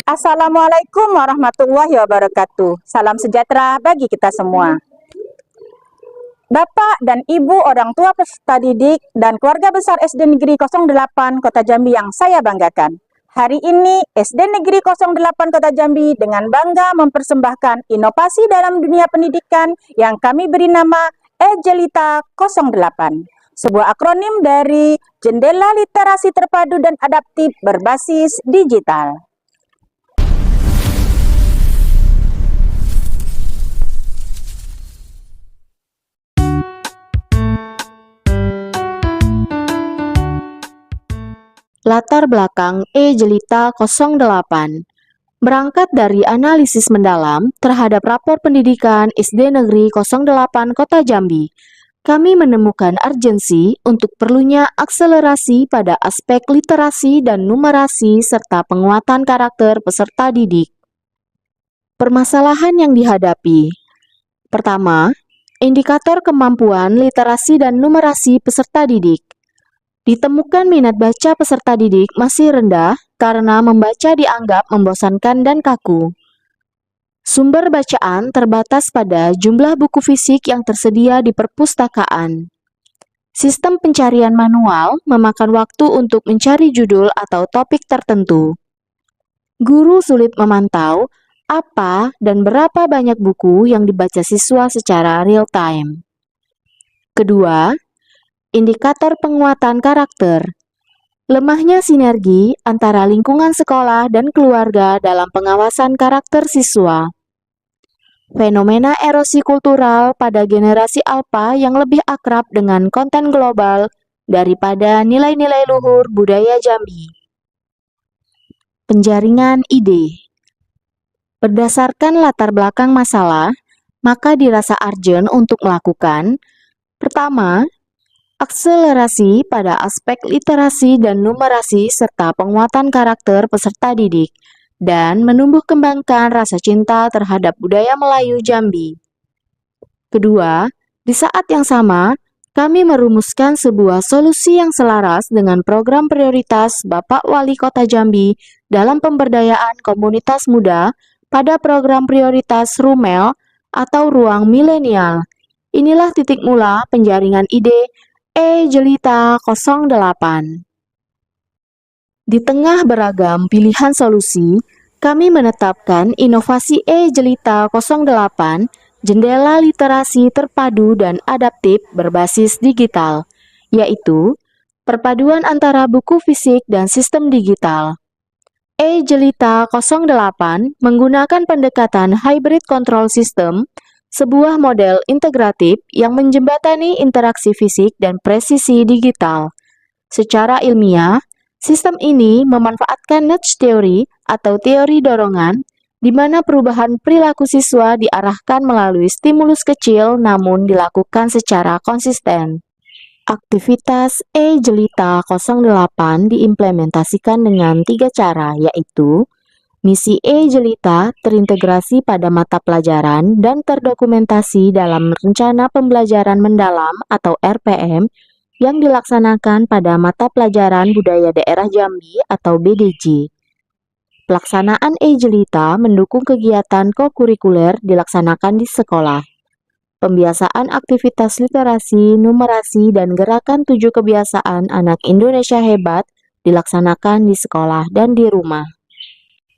Assalamualaikum warahmatullahi wabarakatuh. Salam sejahtera bagi kita semua. Bapak dan Ibu orang tua peserta didik dan keluarga besar SD Negeri 08 Kota Jambi yang saya banggakan. Hari ini SD Negeri 08 Kota Jambi dengan bangga mempersembahkan inovasi dalam dunia pendidikan yang kami beri nama E-Jelita 08. Sebuah akronim dari Jendela Literasi Terpadu dan Adaptif Berbasis Digital. Latar belakang E-Jelita 08 berangkat dari analisis mendalam terhadap rapor pendidikan SD Negeri 08 Kota Jambi. Kami menemukan urgensi untuk perlunya akselerasi pada aspek literasi dan numerasi serta penguatan karakter peserta didik. Permasalahan yang dihadapi. Pertama, indikator kemampuan literasi dan numerasi peserta didik. Ditemukan minat baca peserta didik masih rendah karena membaca dianggap membosankan dan kaku. Sumber bacaan terbatas pada jumlah buku fisik yang tersedia di perpustakaan. Sistem pencarian manual memakan waktu untuk mencari judul atau topik tertentu. Guru sulit memantau apa dan berapa banyak buku yang dibaca siswa secara real time. Kedua, indikator penguatan karakter. Lemahnya sinergi antara lingkungan sekolah dan keluarga dalam pengawasan karakter siswa. Fenomena erosi kultural pada generasi alpha yang lebih akrab dengan konten global daripada nilai-nilai luhur budaya Jambi. Penjaringan ide. Berdasarkan latar belakang masalah, maka dirasa urgent untuk melakukan: pertama, akselerasi pada aspek literasi dan numerasi serta penguatan karakter peserta didik, dan menumbuh kembangkan rasa cinta terhadap budaya Melayu Jambi. Kedua, di saat yang sama, kami merumuskan sebuah solusi yang selaras dengan program prioritas Bapak Wali Kota Jambi dalam pemberdayaan komunitas muda pada program prioritas RUMEL atau Ruang Milenial. Inilah titik mula penjaringan ide E-Jelita 08. Di tengah beragam pilihan solusi, kami menetapkan inovasi E-Jelita 08, Jendela Literasi Terpadu dan Adaptif Berbasis Digital, yaitu perpaduan antara buku fisik dan sistem digital. E-Jelita 08 menggunakan pendekatan hybrid control system, sebuah model integratif yang menjembatani interaksi fisik dan presisi digital. Secara ilmiah, sistem ini memanfaatkan nudge theory atau teori dorongan, di mana perubahan perilaku siswa diarahkan melalui stimulus kecil namun dilakukan secara konsisten. Aktivitas E-Jelita 08 diimplementasikan dengan 3 cara, yaitu misi E-Jelita terintegrasi pada mata pelajaran dan terdokumentasi dalam Rencana Pembelajaran Mendalam atau RPM yang dilaksanakan pada mata pelajaran Budaya Daerah Jambi atau BDJ. Pelaksanaan E-Jelita mendukung kegiatan kokurikuler dilaksanakan di sekolah. Pembiasaan aktivitas literasi, numerasi, dan gerakan 7 kebiasaan anak Indonesia hebat dilaksanakan di sekolah dan di rumah.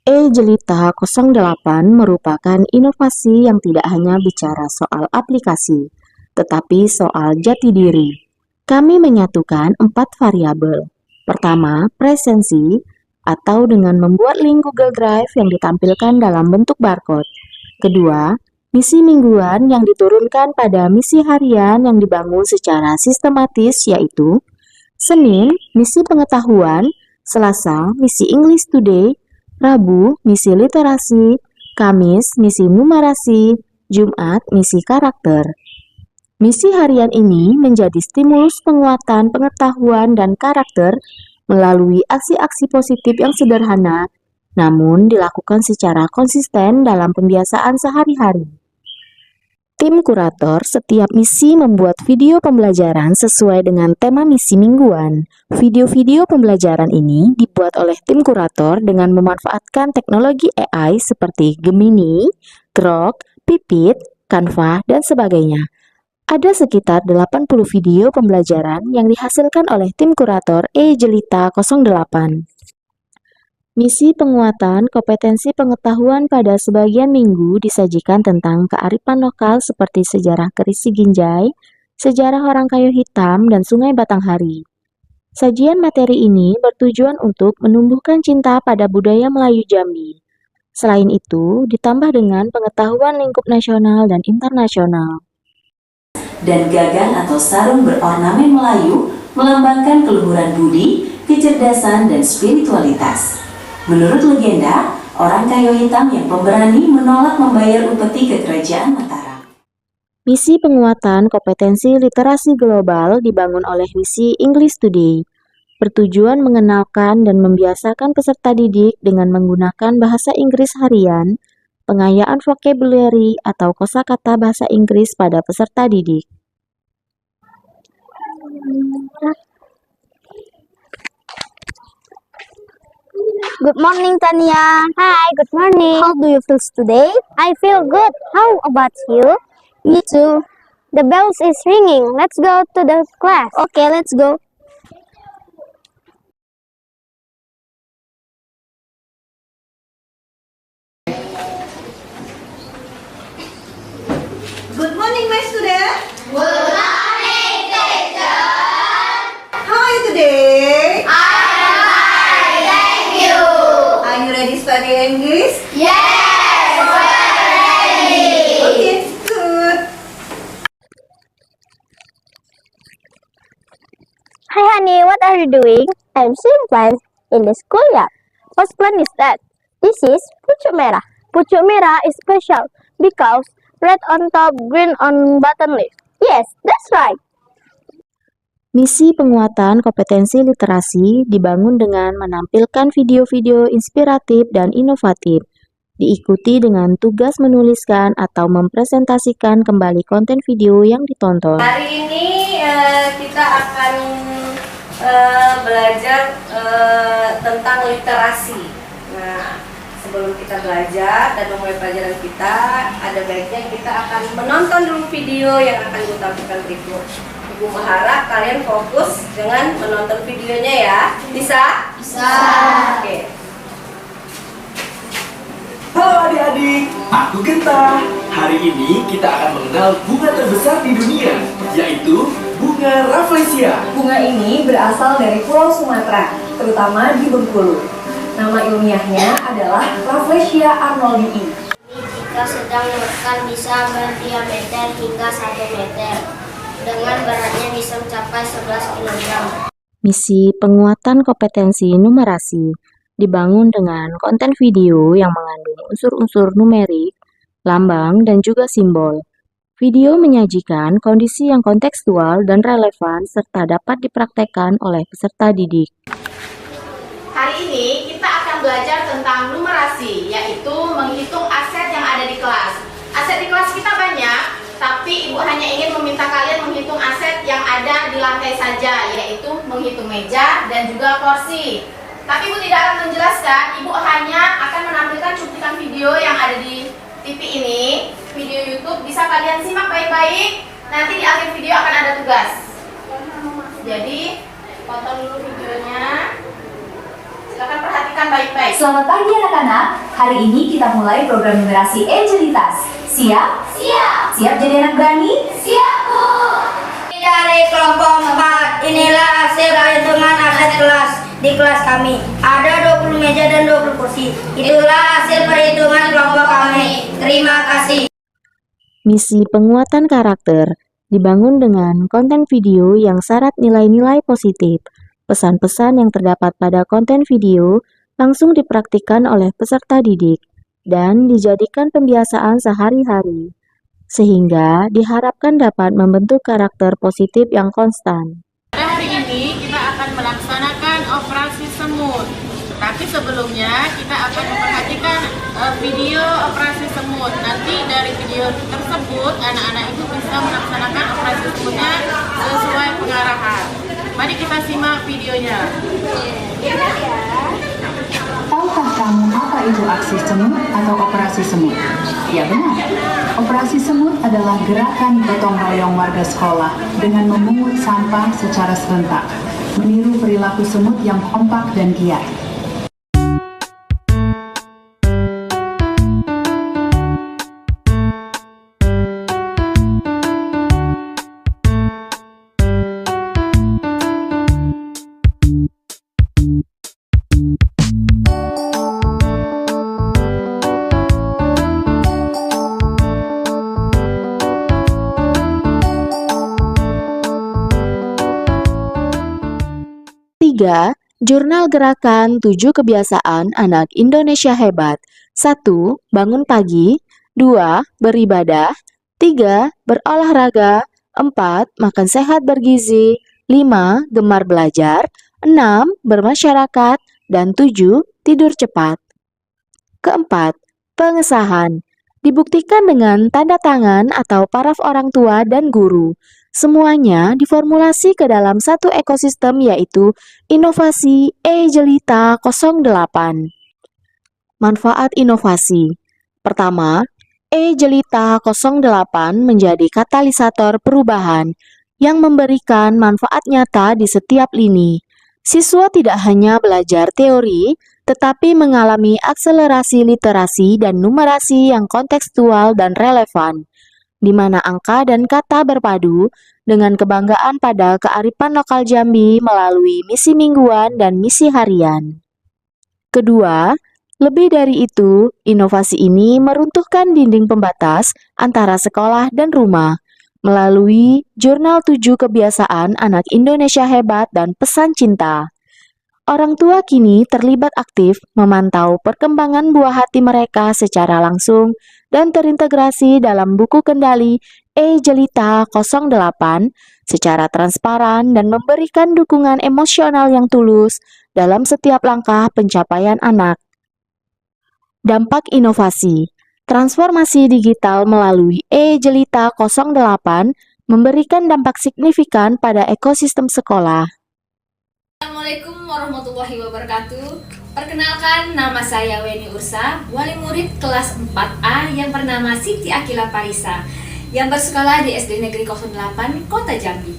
E-Jelita 08 merupakan inovasi yang tidak hanya bicara soal aplikasi, tetapi soal jati diri. Kami menyatukan 4 variabel. Pertama, presensi, atau dengan membuat link Google Drive yang ditampilkan dalam bentuk barcode. Kedua, misi mingguan yang diturunkan pada misi harian yang dibangun secara sistematis, yaitu Senin, misi pengetahuan, Selasa, misi English Today, Rabu, misi literasi, Kamis, misi numerasi, Jumat, misi karakter. Misi harian ini menjadi stimulus penguatan pengetahuan dan karakter melalui aksi-aksi positif yang sederhana, namun dilakukan secara konsisten dalam pembiasaan sehari-hari. Tim tim kurator, setiap misi membuat video pembelajaran sesuai dengan tema misi mingguan. Video-video pembelajaran ini dibuat oleh tim kurator dengan memanfaatkan teknologi AI seperti Gemini, Grok, Pipit, Canva, dan sebagainya. Ada sekitar 80 video pembelajaran yang dihasilkan oleh tim kurator E-Jelita 08. Misi penguatan kompetensi pengetahuan pada sebagian minggu disajikan tentang kearifan lokal seperti sejarah keris Ginjai, sejarah orang kayu hitam, dan sungai Batanghari. Sajian materi ini bertujuan untuk menumbuhkan cinta pada budaya Melayu Jambi. Selain itu, ditambah dengan pengetahuan lingkup nasional dan internasional. Dan gagang atau sarung berornamen Melayu melambangkan keluhuran budi, kecerdasan, dan spiritualitas. Menurut legenda, orang kayu hitam yang pemberani menolak membayar upeti ke kerajaan Mataram. Misi penguatan kompetensi literasi global dibangun oleh misi English Today, bertujuan mengenalkan dan membiasakan peserta didik dengan menggunakan bahasa Inggris harian, pengayaan vocabulary atau kosakata bahasa Inggris pada peserta didik. Good morning, Tania. Hi, good morning. How do you feel today? I feel good. How about you? Me too. The bells is ringing. Let's go to the class. Okay, let's go. Good morning, my student. Good morning, teacher. How are you today? Are you ready to study English? Yes, we're ready. Okay, good. Hi, honey. What are you doing? I'm seeing plants in the schoolyard. What plant is that? This is pucuk merah. Pucuk merah is special because red on top, green on bottom leaf. Yes, that's right. Misi penguatan kompetensi literasi dibangun dengan menampilkan video-video inspiratif dan inovatif, diikuti dengan tugas menuliskan atau mempresentasikan kembali konten video yang ditonton. Hari ini kita akan belajar tentang literasi. Nah, sebelum kita belajar dan memulai pelajaran kita, ada baiknya kita akan menonton dulu video yang akan Ibu tampilkan berikut. Ibu mengharap kalian fokus dengan menonton videonya ya. Bisa? Bisa. Oke. Halo adik-adik, aku Genta. Hari ini kita akan mengenal bunga terbesar di dunia, yaitu bunga Rafflesia. Bunga ini berasal dari Pulau Sumatera, terutama di Bengkulu. Nama ilmiahnya adalah Rafflesia arnoldii. Jika sedang menekan bisa berdiameter hingga 1 meter. Dengan beratnya bisa mencapai 11 kg. Misi penguatan kompetensi numerasi dibangun dengan konten video yang mengandung unsur-unsur numerik, lambang, dan juga simbol. Video menyajikan kondisi yang kontekstual dan relevan serta dapat dipraktekkan oleh peserta didik. Hari ini kita akan belajar tentang numerasi, yaitu menghitung aset yang ada di kelas. Aset di kelas kita banyak, tapi Ibu hanya ingin meminta kalian menghitung aset yang ada di lantai saja, yaitu menghitung meja dan juga kursi. Tapi Ibu tidak akan menjelaskan, Ibu hanya akan menampilkan cuplikan video yang ada di TV ini, video YouTube, bisa kalian simak baik-baik. Nanti di akhir video akan ada tugas. Jadi, tonton dulu videonya. Silakan perhatikan baik-baik. Selamat pagi anak-anak. Hari ini kita mulai program numerasi E-Jelitas. Siap? Siap. Siap jadi anak berani? Siap, Bu. Dari kelompok 4, inilah hasil perhitungan aset kelas. Di kelas kami ada 20 meja dan 20 kursi. Itulah hasil perhitungan kelompok kami. Terima kasih. Misi penguatan karakter dibangun dengan konten video yang syarat nilai-nilai positif. Pesan-pesan yang terdapat pada konten video langsung dipraktikkan oleh peserta didik dan dijadikan pembiasaan sehari-hari, sehingga diharapkan dapat membentuk karakter positif yang konstan. Pada hari ini kita akan melaksanakan operasi semut. Tapi sebelumnya kita akan memperhatikan video operasi semut. Nanti dari video tersebut anak-anak itu bisa melaksanakan operasi semutnya sesuai pengarahan. Mari kita simak videonya. Tahukah kamu apa itu aksi semut atau operasi semut? Ya benar, operasi semut adalah gerakan gotong royong warga sekolah dengan memungut sampah secara serentak, meniru perilaku semut yang kompak dan giat. Jurnal Gerakan 7 Kebiasaan Anak Indonesia Hebat. 1. Bangun pagi. 2. Beribadah. 3. Berolahraga. 4. Makan sehat bergizi. 5. Gemar belajar. 6. Bermasyarakat. Dan 7. Tidur cepat. Keempat, pengesahan. Dibuktikan dengan tanda tangan atau paraf orang tua dan guru. Semuanya diformulasi ke dalam satu ekosistem yaitu inovasi E-Jelita 08. Manfaat inovasi. Pertama, E-Jelita 08 menjadi katalisator perubahan yang memberikan manfaat nyata di setiap lini. Siswa tidak hanya belajar teori, tetapi mengalami akselerasi literasi dan numerasi yang kontekstual dan relevan, di mana angka dan kata berpadu dengan kebanggaan pada kearifan lokal Jambi melalui misi mingguan dan misi harian. Kedua, lebih dari itu, inovasi ini meruntuhkan dinding pembatas antara sekolah dan rumah melalui Jurnal 7 Kebiasaan Anak Indonesia Hebat dan Pesan Cinta. Orang tua kini terlibat aktif memantau perkembangan buah hati mereka secara langsung dan terintegrasi dalam buku kendali E-Jelita 08 secara transparan dan memberikan dukungan emosional yang tulus dalam setiap langkah pencapaian anak. Dampak inovasi. Transformasi digital melalui E-Jelita 08 memberikan dampak signifikan pada ekosistem sekolah. Assalamualaikum warahmatullahi wabarakatuh. Perkenalkan, nama saya Weni Ursa, wali murid kelas 4A yang bernama Siti Akila Parisa, yang bersekolah di SD Negeri 08 Kota Jambi.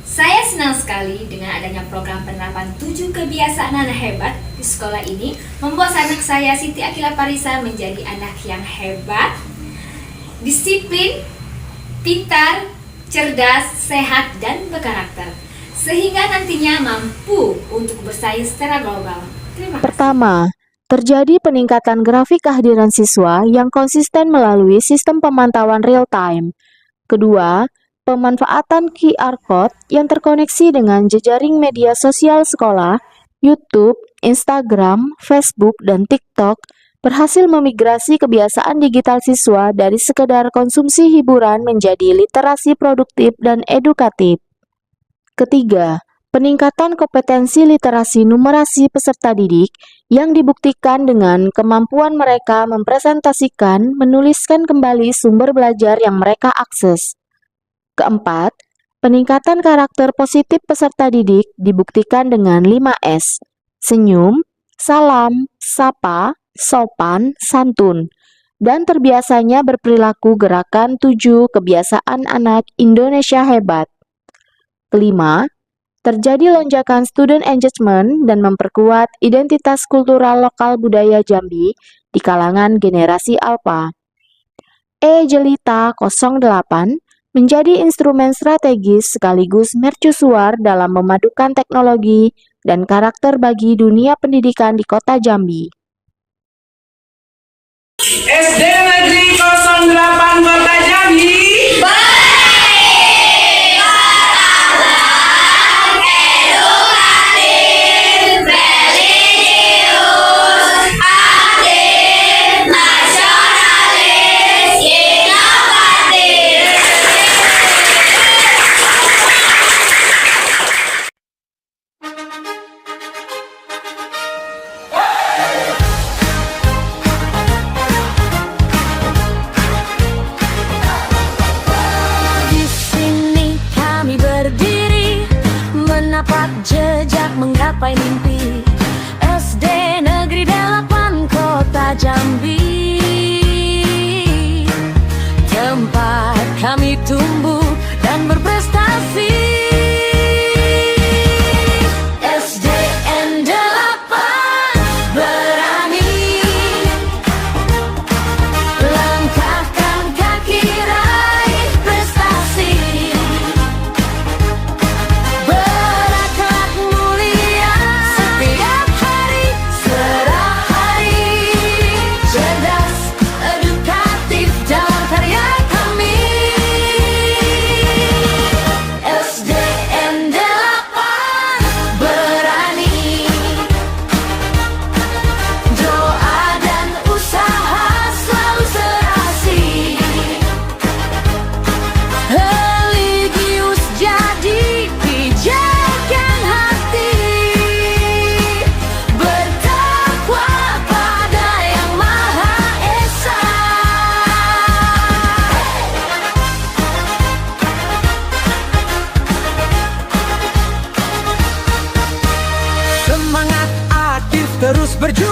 Saya senang sekali dengan adanya program penerapan 7 kebiasaan anak hebat di sekolah ini, membuat anak saya Siti Akila Parisa menjadi anak yang hebat, disiplin, pintar, cerdas, sehat, dan berkarakter, sehingga nantinya mampu untuk bersaing secara global. Terima kasih. Pertama, terjadi peningkatan grafik kehadiran siswa yang konsisten melalui sistem pemantauan real time. Kedua, pemanfaatan QR Code yang terkoneksi dengan jejaring media sosial sekolah, YouTube, Instagram, Facebook, dan TikTok berhasil memigrasi kebiasaan digital siswa dari sekedar konsumsi hiburan menjadi literasi produktif dan edukatif. Ketiga, peningkatan kompetensi literasi numerasi peserta didik yang dibuktikan dengan kemampuan mereka mempresentasikan, menuliskan kembali sumber belajar yang mereka akses. Keempat, peningkatan karakter positif peserta didik dibuktikan dengan 5S: senyum, salam, sapa, sopan, santun, dan terbiasanya berperilaku gerakan 7 kebiasaan anak Indonesia hebat. Kelima, terjadi lonjakan student engagement dan memperkuat identitas kultural lokal budaya Jambi di kalangan generasi alpha. E-Jelita 08 menjadi instrumen strategis sekaligus mercusuar dalam memadukan teknologi dan karakter bagi dunia pendidikan di Kota Jambi. SD Negeri 08 Kota Jambi. menapak jejak menggapai mimpi. SD Negeri 8 Kota Jambi, tempat kami tumbuh dan berprestasi. SDN 8 berani langkahkan kaki raih prestasi. Berakhlak mulia setiap hari, serah hari, cerdas, edukatif dalam karya kami. SDN 8 berani, doa dan usaha selalu serasi. Religius jadi pijakan hati, bertakwa pada Yang Maha Esa. Semangat aktif terus berjuang.